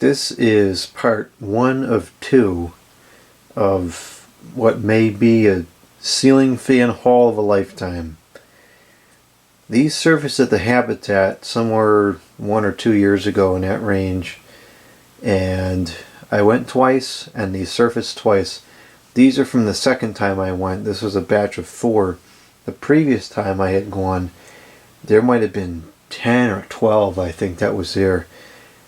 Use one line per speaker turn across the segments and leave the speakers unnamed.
This is part 1 of 2 of what may be a ceiling fan haul of a lifetime. These surfaced at the Habitat somewhere 1 or 2 years ago in that range, and I went twice and these surfaced twice. These are from the second time I went. This was a batch of 4. The previous time I had gone, there might have been 10 or 12, I think that was there.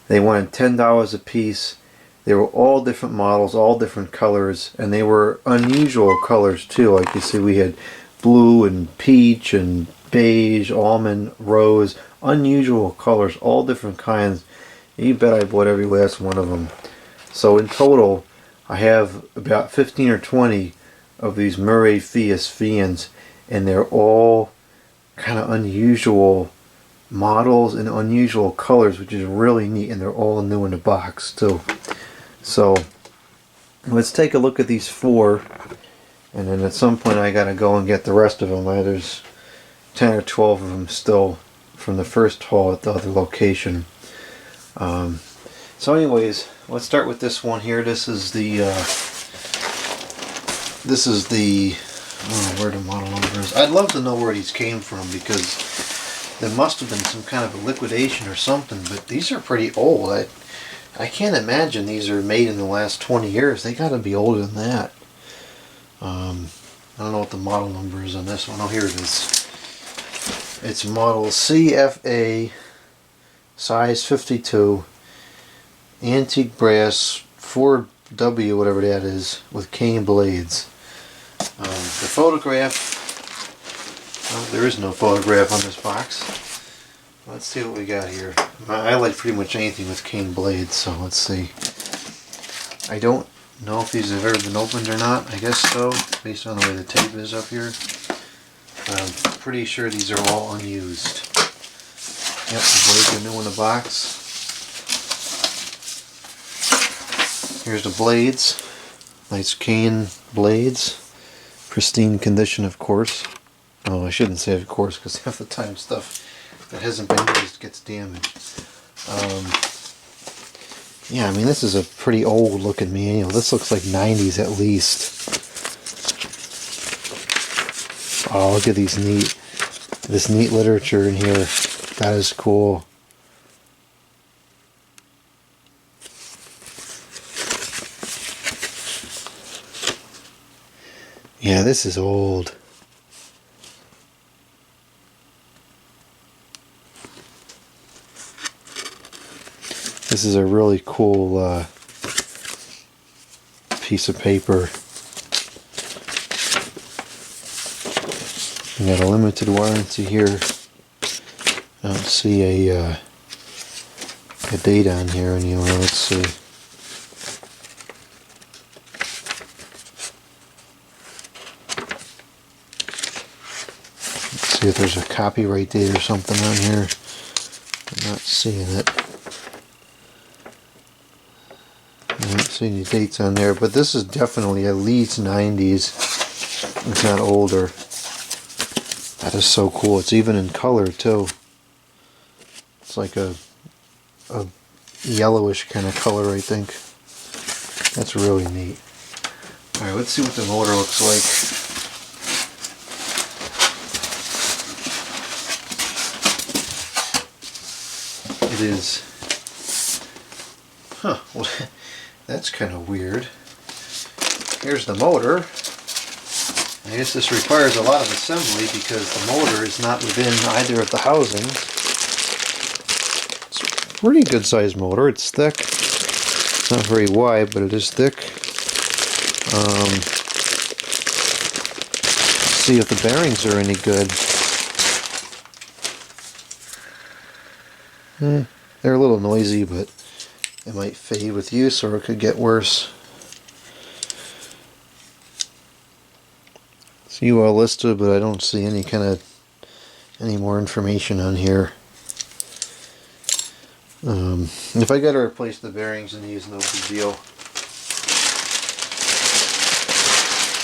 They wanted $10 a piece. They were all different models, all different colors, and they were unusual colors too. Like you see, we had blue and peach and beige, almond, rose, unusual colors, all different kinds. You bet I bought every last one of them. So in total, I have about 15 or 20 of these Murray Feiss fans, and they're all kind of unusual models and unusual colors, which is really neat, and they're all new in the box too. So let's take a look at these 4, and then at some point I gotta go and get the rest of them. There's 10 or 12 of them still from the first haul at the other location. So anyways, let's start with this one here. This is the where the model number is. I'd love to know where these came from, because there must have been some kind of a liquidation or something, but these are pretty old. I can't imagine these are made in the last 20 years. They gotta be older than that. I don't know what the model number is on this one. Oh, here it is. It's model CFA, size 52, antique brass, 4W, whatever that is, with cane blades. The photograph, well, there is no photograph on this box. Let's see what we got here. I like pretty much anything with cane blades, so let's see. I don't know if these have ever been opened or not. I guess so, based on the way the tape is up here. I'm pretty sure these are all unused. Yep, the blades are new in the box. Here's the blades. Nice cane blades. Pristine condition, of course. Oh, I shouldn't say of course, because half the time stuff that hasn't been used gets damaged. Yeah, I mean, this is a pretty old looking manual. This looks like 90s at least. Oh, look at this neat literature in here. That is cool. Yeah, this is old. This is a really cool piece of paper. We got a limited warranty here. I don't see a date on here anywhere. Let's see. Let's see if there's a copyright date or something on here. I'm not seeing it. I don't see any dates on there, but this is definitely at least 90s, if not older. That is so cool. It's even in color too. It's like a yellowish kind of color, I think. That's really neat. Alright, let's see what the motor looks like. It is... Huh, well, that's kind of weird. Here's the motor. I guess this requires a lot of assembly because the motor is not within either of the housings. It's a pretty good sized motor. It's thick. It's not very wide, but it is thick. Let's see if the bearings are any good. They're a little noisy, but it might fade with use, or it could get worse. It's UL listed, but I don't see any more information on here. If I gotta replace the bearings in these, no big deal.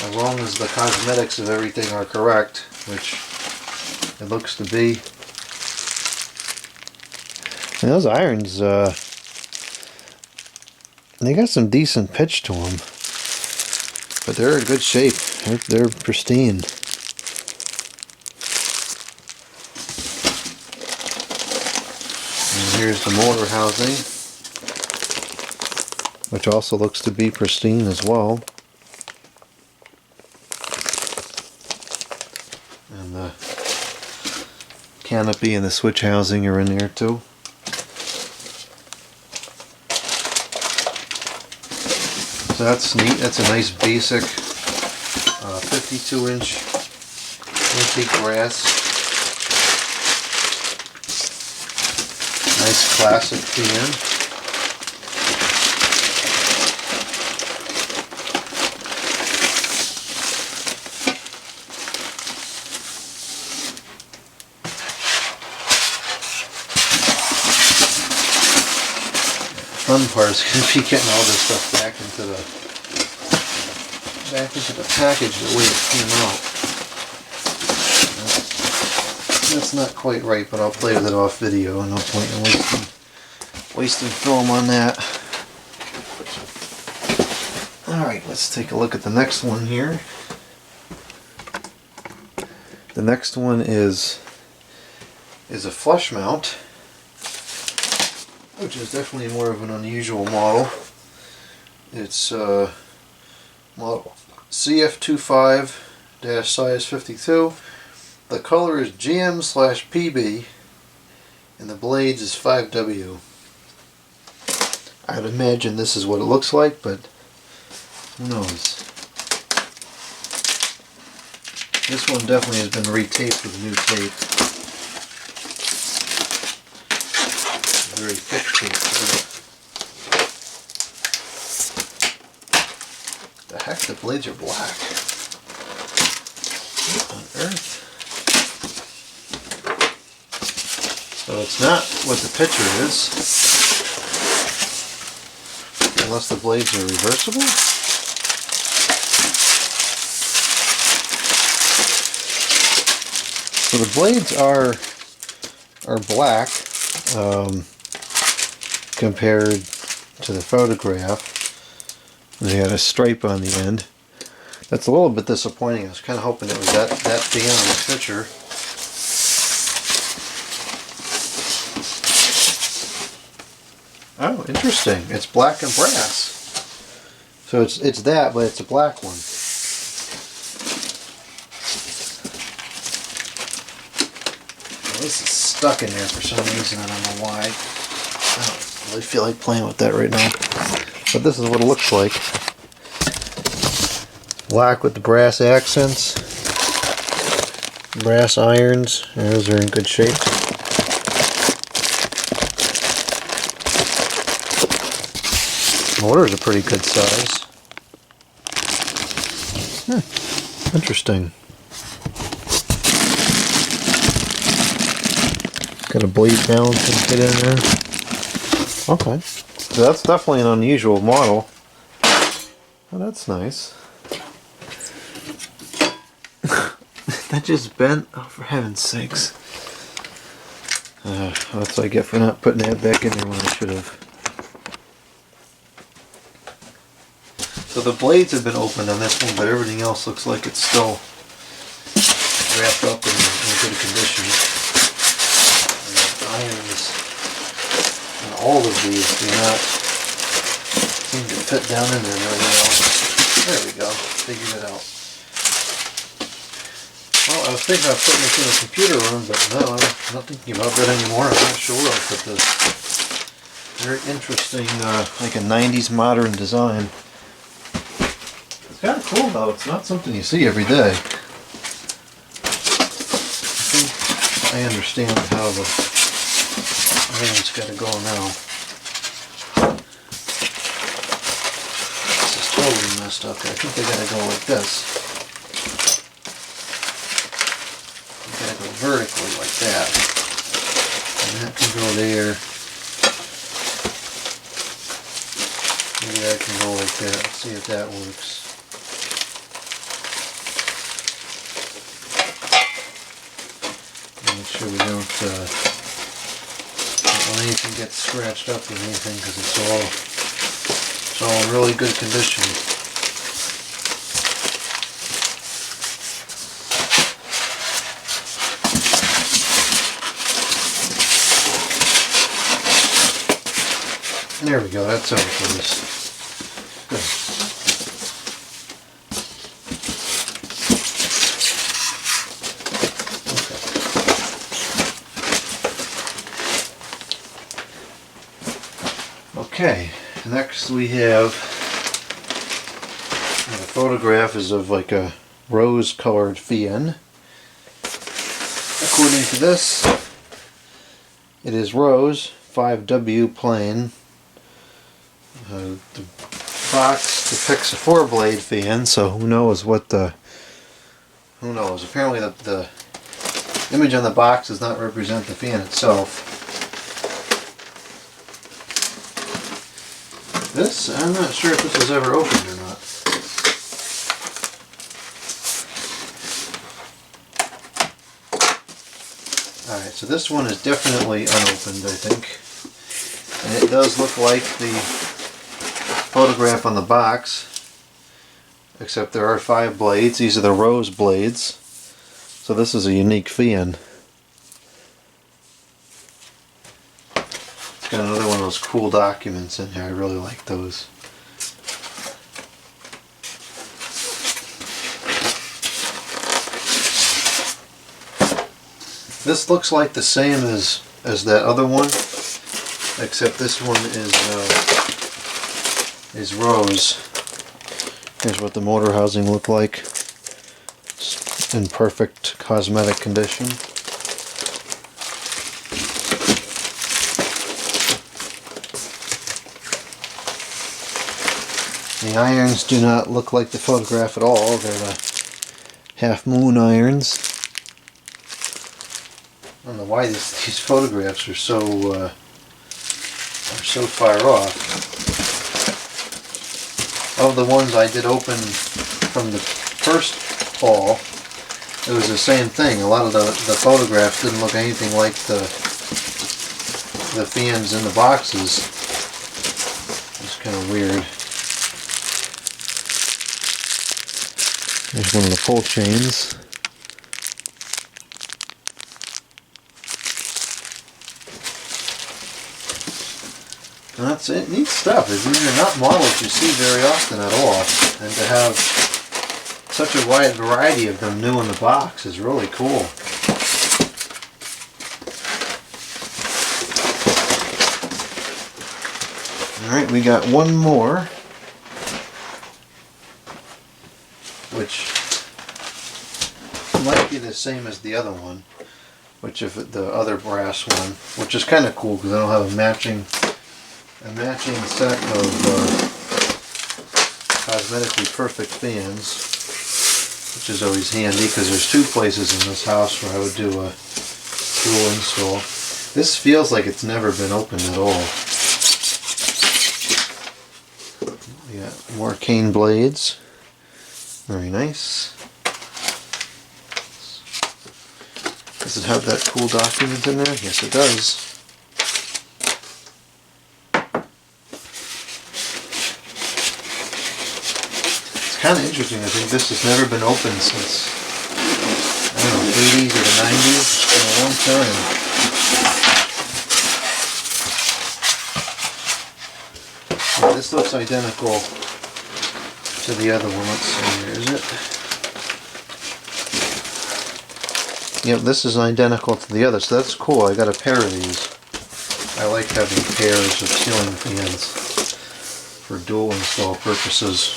As long as the cosmetics of everything are correct, which it looks to be. And those irons, They got some decent pitch to them, but they're in good shape. They're pristine. And here's the motor housing, which also looks to be pristine as well. And the canopy and the switch housing are in there too. So that's neat. That's a nice basic 52-inch antique brass. Nice classic fan. Fun part is going to be getting all this stuff back into the package the way it came out. That's not quite right, but I'll play with it off video, and no point in wasting film on that. Alright, let's take a look at the next one here. The next one is a flush mount, which is definitely more of an unusual model. It's model CF25-size 52. The color is GM/PB, and the blades is 5W. I'd imagine this is what it looks like, but who knows. This one definitely has been retaped with new tape. Very thick tape. The heck, the blades are black. What on earth? So it's not what the picture is, unless the blades are reversible. So the blades are black compared to the photograph. They had a stripe on the end. That's a little bit disappointing. I was kind of hoping it was that big on the picture. Oh, interesting. It's black and brass. So it's that, but it's a black one. Well, this is stuck in there for some reason. I don't know why. I don't really feel like playing with that right now. But this is what it looks like. Black with the brass accents. Brass irons. Those are in good shape. Motor's a pretty good size. Interesting. Got a blade balancing kit in there. Okay. So that's definitely an unusual model. Oh, that's nice. That just bent? Oh, for heaven's sakes. That's what I get for not putting that back in there when I should have. So the blades have been opened on this one, but everything else looks like it's still wrapped up in good condition. And the irons and all of these do not seem to fit down in there very well. There we go, figured it out. Well, I was thinking about putting this in the computer room, but no, I'm not thinking about that anymore. I'm not sure I'll put this. Very interesting, like a 90s modern design. It's kind of cool though, it's not something you see every day. I think I understand how the iron's got to go now. This is totally messed up. I think they got to go like this. They got to go vertically like that. And that can go there. Maybe that can go like that. Let's see if that works. Make sure we don't let anything get scratched up or anything, because it's all It's all in really good condition. There we go, that's how it goes. Good. Okay, next we have the photograph is of like a rose-colored fan. According to this, it is rose, 5W plain. The box depicts a 4-blade fan, so who knows what the... Who knows? Apparently the image on the box does not represent the fan itself. This, I'm not sure if this was ever opened or not. Alright, so this one is definitely unopened, I think. And it does look like the photograph on the box, except there are 5 blades. These are the rose blades. So this is a unique fan. It's got another one of those cool documents in here. I really like those. This looks like the same as that other one, except this one is rose. Here's what the motor housing looked like. It's in perfect cosmetic condition. The irons do not look like the photograph at all. They're the half moon irons. I don't know why these photographs are so far off. Of the ones I did open from the first haul, it was the same thing. A lot of the photographs didn't look anything like the fans in the boxes. It's kind of weird. There's one of the pull chains. And that's it. Neat stuff. These are not models you see very often at all. And to have such a wide variety of them new in the box is really cool. Alright, we got one more, which might be the same as the other one, which if the other brass one, which is kind of cool because I don't have a matching set of cosmetically perfect fans, which is always handy because there's 2 places in this house where I would do a dual install. This feels like it's never been opened at all. We got more cane blades. Very nice. Does it have that cool document in there? Yes, it does. It's kind of interesting. I think this has never been opened since, I don't know, 80s or the 90s. It's been a long time. Yeah, this looks identical to the other one. Let's see, here is it? Yep, this is identical to the other, so that's cool. I got a pair of these. I like having pairs of ceiling fans for dual install purposes.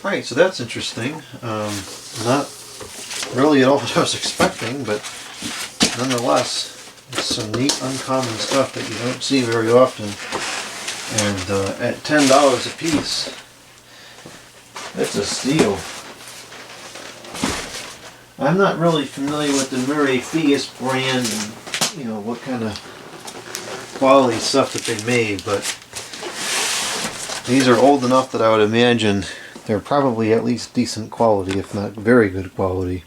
Alright, so that's interesting. Not really at all what I was expecting, but nonetheless, it's some neat, uncommon stuff that you don't see very often. And at $10 a piece, it's a steal. I'm not really familiar with the Murray Feiss brand and, you know, what kind of quality stuff that they made, but these are old enough that I would imagine they're probably at least decent quality, if not very good quality.